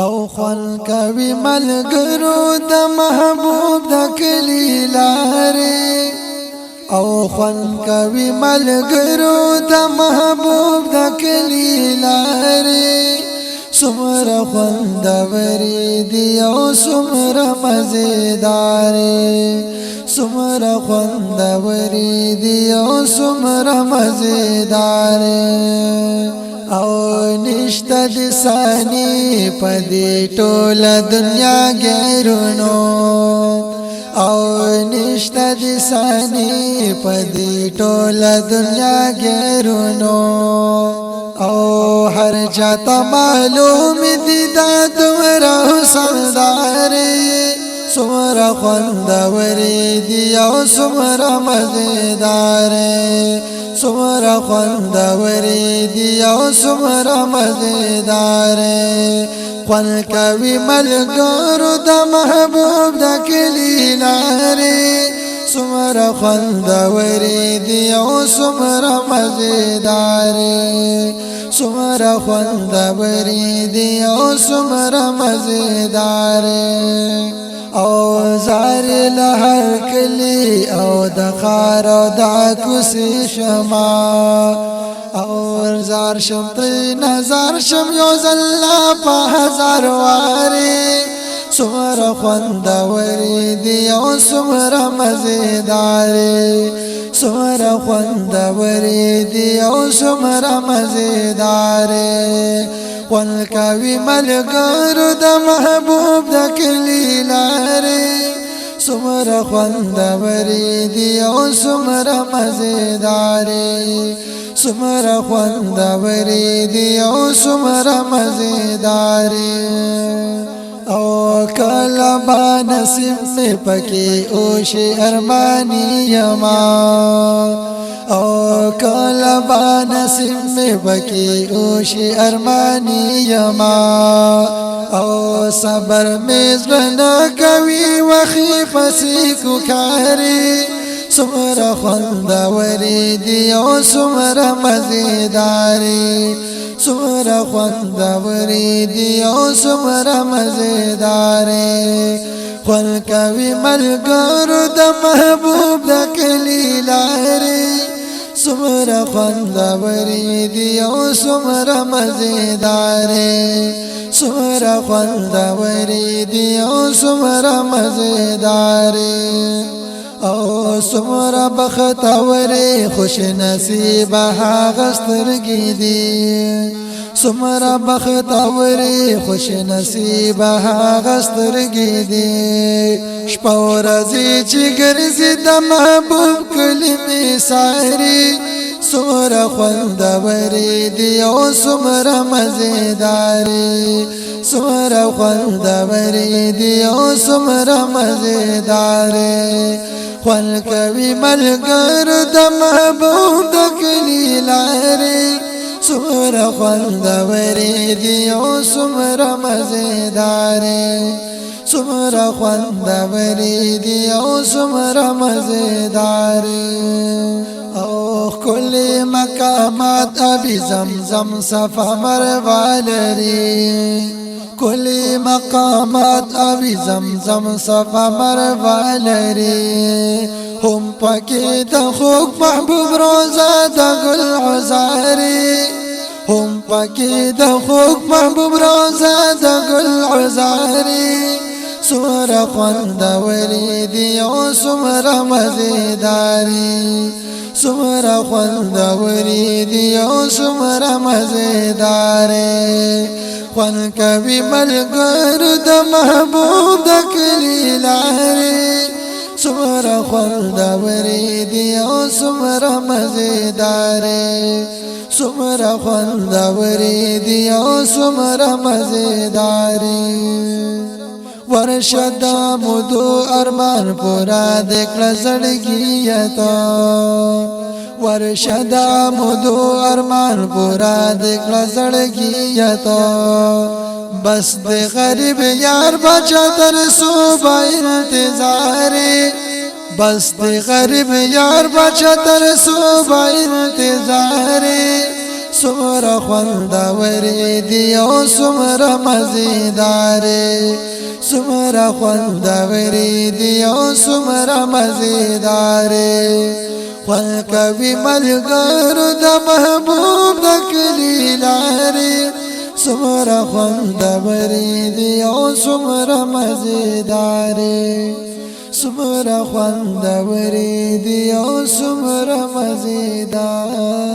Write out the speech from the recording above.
او خوان کوي ملګرو د محبوب د کلی لارې او خوان کوي ملګرو د محبوب د کلی لارې سمره خوندوري دی او سمره مزیدارې سمره خوندوري دی او سمره مزیدارې او نشته د ثاني پدې ټوله دنیا غیرونو او نشته د ثاني پدې ټوله دنیا غیرونو او هر چاته معلوم دي دا دومره حسندارې سمره خوندوري دي او سمره مزیدارې سمره خوندوري دي او سمره مزیدارې خوان کوي ملګرو د محبوب د کلی لارې سمره خوندوري دي او سمره مزیدارې سمره خوندوري دي او سمره مزیدارې او زار لهر کلی او د خار او د کوسي شما او زار شم تر نظر شم یو زلا په هزار واري سمره خوندوري دي او سمره مزیدارې سمره خوندوري دي او سمره مزیدارې خوان کوي ملګرو د محبوب د کلی لارې سمره خوندوري دي او سمره مزیدارې سمره خوندوري دي او سمره مزیدارې او کله با نصیب می پکې او شي ارمانی یما او کله با نصیب می پکې او شي ارمانی یما او صبر می زړه کوي وخی فسی کو کاری سمره خوندوري دي او سمره مزیدارې سمره خوندوري دي او سمره مزیدارې خوان کوي ملګرو د محبوب د کلی لارې سمره خوندوري دي او سمره مزیدارې سمره خوندوري دي او سمره مزیدارې او سمره بختوري خوش نصیب هغه سترګې دي سمره بختوري خوش نصیب هغه سترګې دي شپه ورځې چې ګرځي د محبوب کلمې ساري سمره خوندوري دي او سمره مزیدارې سمره خوندوري دي او سمره مزیدارې خوان کوي ملګرو د محبوب د کلی لارې سمره خوندوري دي او سمره مزیدارې سمره خوندوري دي او سمره مزیدارې او کل مقامات ابي زمزم صفا مروه لري کل مقامات ابي زمزم صفا مروه لري هم پکې د خوږ محبوب روزه د ګل عزاري هم پکې د خوږ محبوب روزه د ګل عزاري سمره خوندوري دي او سمره مزیدارې سمره خوندوري دي او سمره مزیدارې خوان کوي ملګرو د محبوب د کلی لارې سمره خوندوري دي او سمره مزیدارې سمره خوندوري دي او سمره مزیدارې ورشد مدو ارمان پورا دکړه زړګیتا ورشد مدو ارمان پورا دکړه زړګیتا بس د غریب یار بچا تر صبح انتظار بس د غریب یار بچا تر صبح انتظار سمرا خوندوري دي او سمرا مزيداري سمرا خوندوري دي او سمرا مزيداري خوالکوي ملګرو د محبوب د کلی لاري سمرا خوندوري دي او سمرا مزيداري سمرا خوندوري دي او سمرا مزيداري